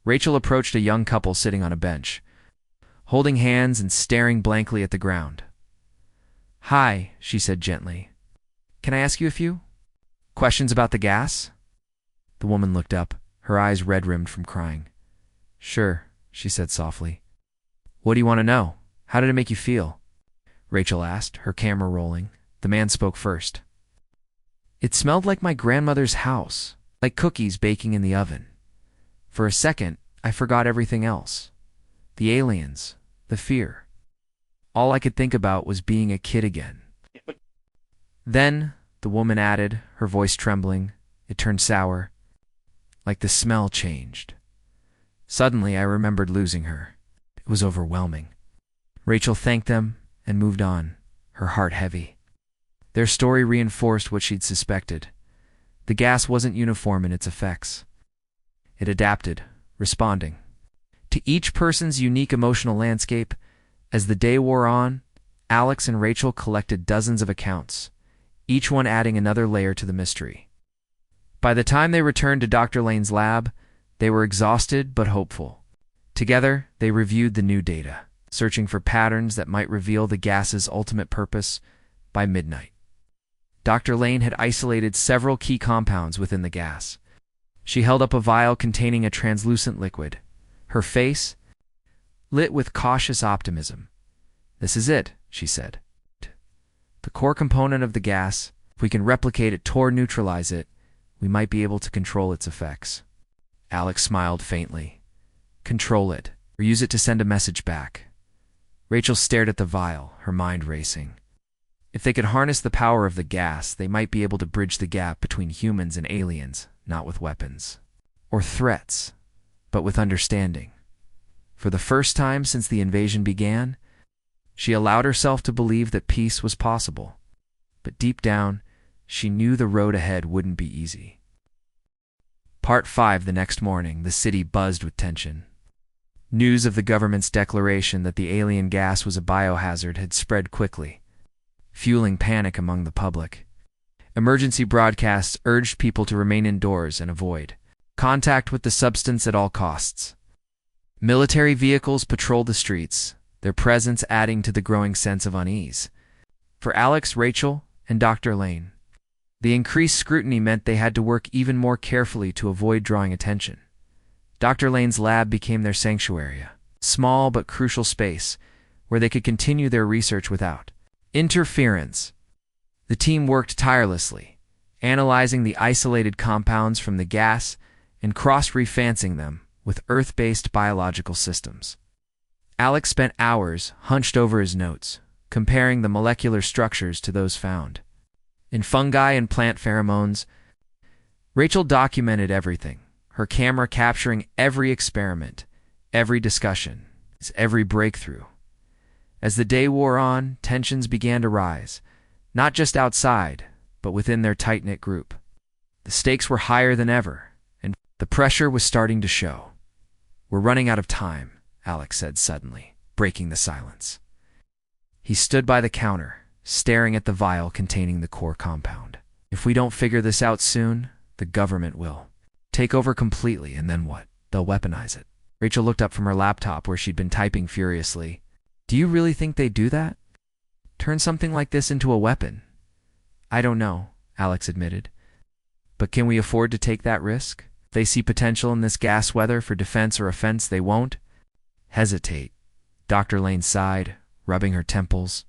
Rachel approached a young couple sitting on a bench, holding hands and staring blankly at the ground. Hi, she said gently. Can I ask you a few questions about the gas? The woman looked up, her eyes red-rimmed from crying. Sure, she said softly. What do you want to know? How did it make you feel? Rachel asked, her camera rolling. The man spoke first. It smelled like my grandmother's house, like cookies baking in the oven. For a second, I forgot everything else. the aliens, the fear. All I could think about was being a kid again. Then, the woman added, her voice trembling. It turned sour, like the smell changed. Suddenly, I remembered losing her. It was overwhelming. Rachel thanked them and moved on, her heart heavy. Their story reinforced what she'd suspected. The gas wasn't uniform in its effects. It adapted, responding to each person's unique emotional landscape. As the day wore on, Alex and Rachel collected dozens of accounts, each one adding another layer to the mystery. By the time they returned to Dr. Lane's lab, they were exhausted but hopeful. Together, they reviewed the new data, searching for patterns that might reveal the gas's ultimate purpose. By midnight, Dr. Lane had isolated several key compounds within the gas. She held up a vial containing a translucent liquid, her face lit with cautious optimism. "This is it," she said. "The core component of the gas. If we can replicate it or neutralize it, we might be able to control its effects." Alex smiled faintly. "Control it, or use it to send a message back." Rachel stared at the vial, her mind racing. If they could harness the power of the gas, they might be able to bridge the gap between humans and aliens, not with weapons or threats, but with understanding. For the first time since the invasion began, she allowed herself to believe that peace was possible. But deep down, she knew the road ahead wouldn't be easy. Part 5. The next morning, the city buzzed with tension. News of the government's declaration that the alien gas was a biohazard had spread quickly, fueling panic among the public. Emergency broadcasts urged people to remain indoors and avoid contact with the substance at all costs. Military vehicles patrolled the streets, their presence adding to the growing sense of unease. For Alex, Rachel, and Dr. Lane, the increased scrutiny meant they had to work even more carefully to avoid drawing attention. Dr. Lane's lab became their sanctuary, a small but crucial space where they could continue their research without interference. The team worked tirelessly, analyzing the isolated compounds from the gas and cross-referencing them with Earth-based biological systems. Alex spent hours hunched over his notes, comparing the molecular structures to those found in fungi and plant pheromones. Rachel documented everything, her camera capturing every experiment, every discussion, every breakthrough. As the day wore on, tensions began to rise, not just outside, but within their tight-knit group. The stakes were higher than ever, and the pressure was starting to show. "We're running out of time," Alex said suddenly, breaking the silence. He stood by the counter, staring at the vial containing the core compound. "If we don't figure this out soon, the government will take over completely, and then what? They'll weaponize it." Rachel looked up from her laptop where she'd been typing furiously. "Do you really think they'd do that? Turn something like this into a weapon?" "I don't know," Alex admitted. "But can we afford to take that risk? If they see potential in this gas, whether for defense or offense, they won't hesitate." Dr. Lane sighed, rubbing her temples.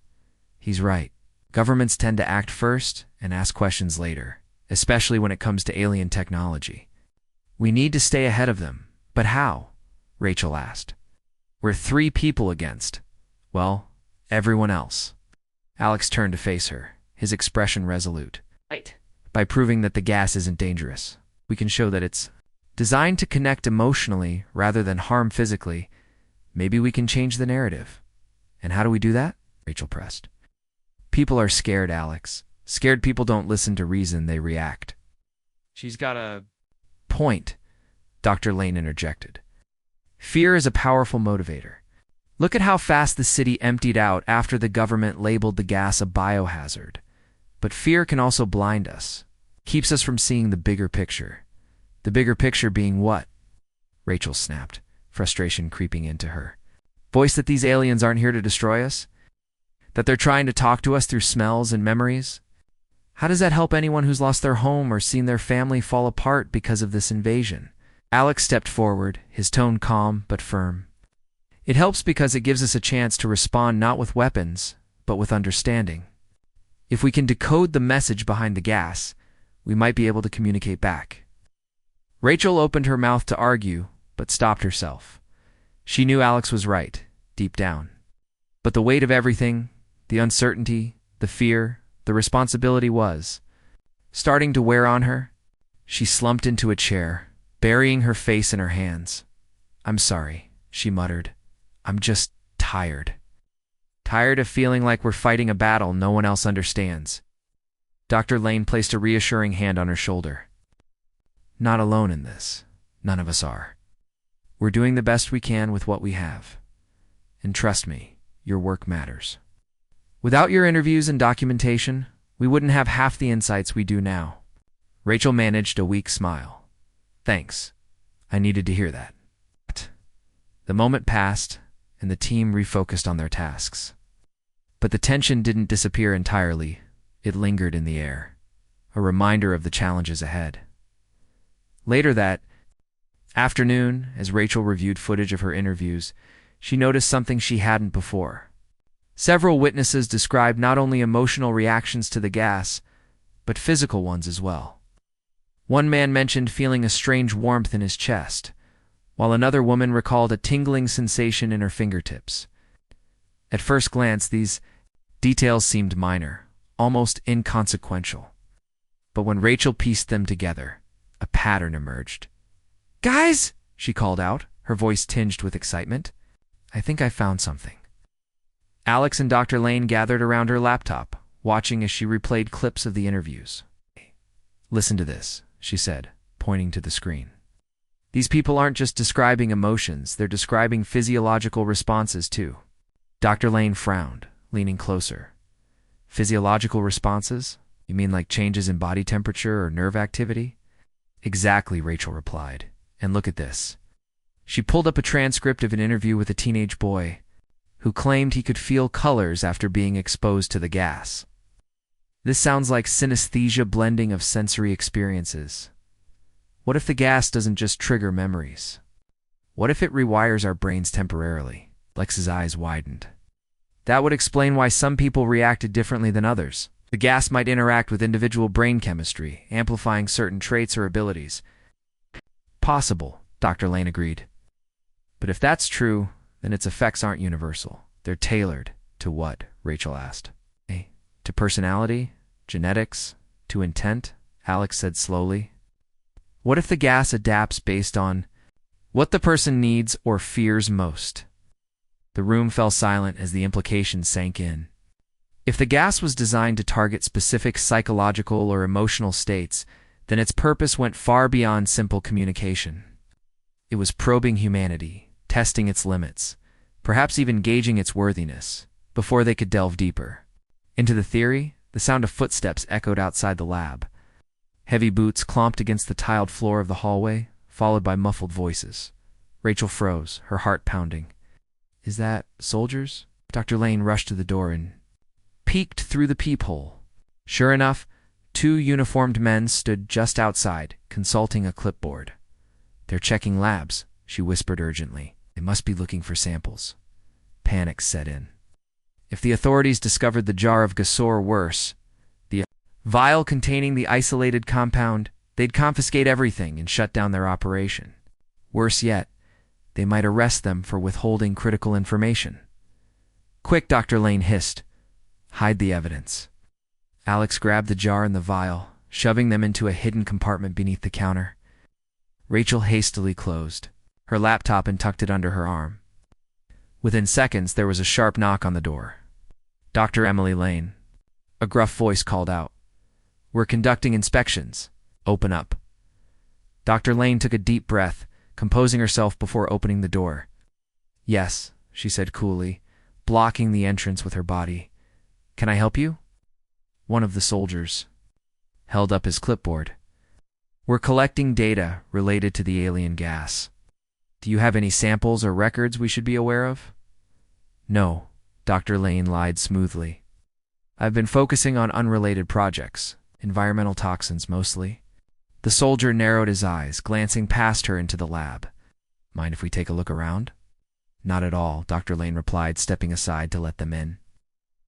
"He's right. Governments tend to act first and ask questions later, especially when it comes to alien technology. We need to stay ahead of them. But how?" Rachel asked. "We're 3 people against, well, everyone else." Alex turned to face her, his expression resolute. "Right. By proving that the gas isn't dangerous, we can show that it's designed to connect emotionally rather than harm physically. Maybe we can change the narrative." "And how do we do that?" Rachel pressed. "People are scared, Alex. Scared people don't listen to reason, they react." "She's got a point," Dr. Lane interjected. "Fear is a powerful motivator. Look at how fast the city emptied out after the government labeled the gas a biohazard. But fear can also blind us, keeps us from seeing the bigger picture." "The bigger picture being what?" Rachel snapped, frustration creeping into her voice. "That these aliens aren't here to destroy us? That they're trying to talk to us through smells and memories? How does that help anyone who's lost their home or seen their family fall apart because of this invasion?" Alex stepped forward, his tone calm but firm. "It helps because it gives us a chance to respond not with weapons, but with understanding. If we can decode the message behind the gas, we might be able to communicate back." Rachel opened her mouth to argue, but stopped herself. She knew Alex was right, deep down. But the weight of everything, the uncertainty, the fear, the responsibility was starting to wear on her. She slumped into a chair, burying her face in her hands. "I'm sorry," she muttered. "I'm just tired. Tired of feeling like we're fighting a battle no one else understands." Dr. Lane placed a reassuring hand on her shoulder. "Not alone in this. None of us are. We're doing the best we can with what we have. And trust me, your work matters. Without your interviews and documentation, we wouldn't have half the insights we do now." Rachel managed a weak smile. "Thanks. I needed to hear that." The moment passed, and the team refocused on their tasks. But the tension didn't disappear entirely. It lingered in the air, a reminder of the challenges ahead. Later that afternoon, as Rachel reviewed footage of her interviews, she noticed something she hadn't before. Several witnesses described not only emotional reactions to the gas, but physical ones as well. One man mentioned feeling a strange warmth in his chest, while another woman recalled a tingling sensation in her fingertips. At first glance, these details seemed minor, almost inconsequential. But when Rachel pieced them together, a pattern emerged. "Guys!" she called out, her voice tinged with excitement. "I think I found something." Alex and Dr. Lane gathered around her laptop, watching as she replayed clips of the interviews. "Listen to this," she said, pointing to the screen. "These people aren't just describing emotions, they're describing physiological responses too." Dr. Lane frowned, leaning closer. "Physiological responses? You mean like changes in body temperature or nerve activity?" "Exactly," Rachel replied. "And look at this." She pulled up a transcript of an interview with a teenage boy who claimed he could feel colors after being exposed to the gas. This sounds like synesthesia blending of sensory experiences. What if the gas doesn't just trigger memories? What if it rewires our brains temporarily? Lex's eyes widened. That would explain why some people reacted differently than others. The gas might interact with individual brain chemistry, amplifying certain traits or abilities. Possible, Dr. Lane agreed. But if that's true, then its effects aren't universal. They're tailored to what? Rachel asked. To personality? Genetics? To intent? Alex said slowly. What if the gas adapts based on what the person needs or fears most? The room fell silent as the implications sank in. If the gas was designed to target specific psychological or emotional states, then its purpose went far beyond simple communication. It was probing humanity, testing its limits, perhaps even gauging its worthiness, before they could delve deeper. Into the theory, the sound of footsteps echoed outside the lab. Heavy boots clomped against the tiled floor of the hallway, followed by muffled voices. Rachel froze, her heart pounding. Is that soldiers? Dr. Lane rushed to the door and peeked through the peephole. Sure enough, 2 uniformed men stood just outside, consulting a clipboard. They're checking labs, she whispered urgently. They must be looking for samples. Panic set in. If the authorities discovered the jar of gas or worse, the vial containing the isolated compound, they'd confiscate everything and shut down their operation. Worse yet, they might arrest them for withholding critical information. Quick, Dr. Lane hissed. Hide the evidence. Alex grabbed the jar and the vial, shoving them into a hidden compartment beneath the counter. Rachel hastily closed her laptop and tucked it under her arm. Within seconds, there was a sharp knock on the door. Dr. Emily Lane. A gruff voice called out. We're conducting inspections. Open up. Dr. Lane took a deep breath, composing herself before opening the door. Yes, she said coolly, blocking the entrance with her body. Can I help you? One of the soldiers held up his clipboard. We're collecting data related to the alien gas. Do you have any samples or records we should be aware of? No, Dr. Lane lied smoothly. I've been focusing on unrelated projects, environmental toxins mostly. The soldier narrowed his eyes, glancing past her into the lab. Mind if we take a look around? Not at all, Dr. Lane replied, stepping aside to let them in.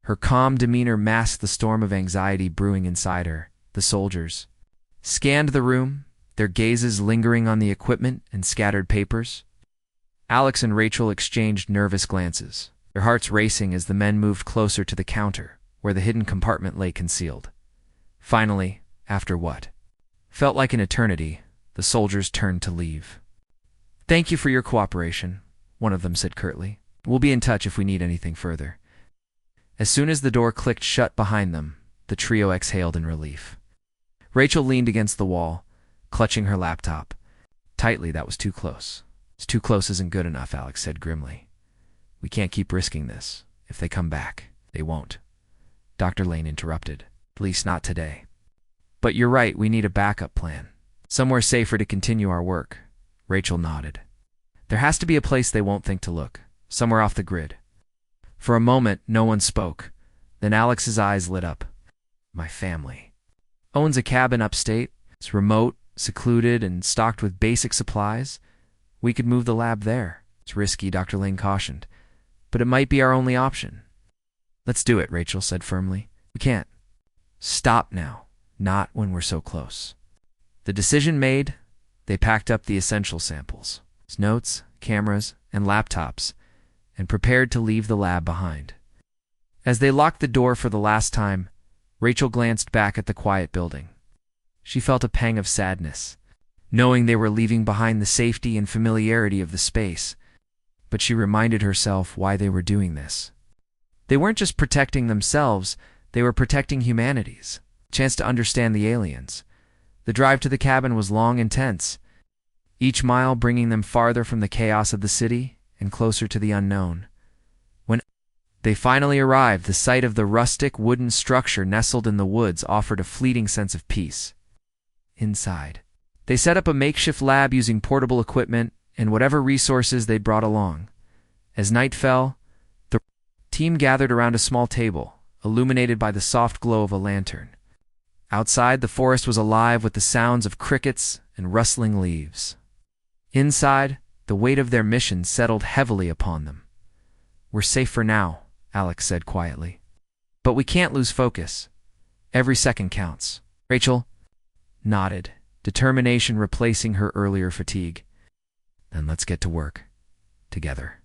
Her calm demeanor masked the storm of anxiety brewing inside her. The soldiers scanned the room, their gazes lingering on the equipment and scattered papers. Alex and Rachel exchanged nervous glances, their hearts racing as the men moved closer to the counter, where the hidden compartment lay concealed. Finally, after what felt like an eternity, the soldiers turned to leave. "Thank you for your cooperation," one of them said curtly. "We'll be in touch if we need anything further." As soon as the door clicked shut behind them, the trio exhaled in relief. Rachel leaned against the wall, clutching her laptop. Tightly, that was too close. "It's too close isn't good enough," Alex said grimly. "We can't keep risking this. If they come back, they won't." Dr. Lane interrupted. "At least not today." "But you're right, we need a backup plan. Somewhere safer to continue our work." Rachel nodded. "There has to be a place they won't think to look. Somewhere off the grid." For a moment, no one spoke. Then Alex's eyes lit up. "My family owns a cabin upstate. It's remote, secluded, and stocked with basic supplies. We could move the lab there." "It's risky," Dr. Lane cautioned, "but it might be our only option." "Let's do it," Rachel said firmly. "We can't stop now. Not when we're so close." The decision made, they packed up the essential samples, notes, cameras, and laptops, and prepared to leave the lab behind. As they locked the door for the last time, Rachel glanced back at the quiet building. She felt a pang of sadness, knowing they were leaving behind the safety and familiarity of the space, but she reminded herself why they were doing this. They weren't just protecting themselves, they were protecting humanity's chance to understand the aliens. The drive to the cabin was long and tense, each mile bringing them farther from the chaos of the city and closer to the unknown. When they finally arrived, the sight of the rustic wooden structure nestled in the woods offered a fleeting sense of peace. Inside, they set up a makeshift lab using portable equipment and whatever resources they'd brought along. As night fell, the team gathered around a small table, illuminated by the soft glow of a lantern. Outside, the forest was alive with the sounds of crickets and rustling leaves. Inside, the weight of their mission settled heavily upon them. "We're safe for now," Alex said quietly. "But we can't lose focus. Every second counts." Rachel nodded, determination replacing her earlier fatigue. "Then let's get to work. Together."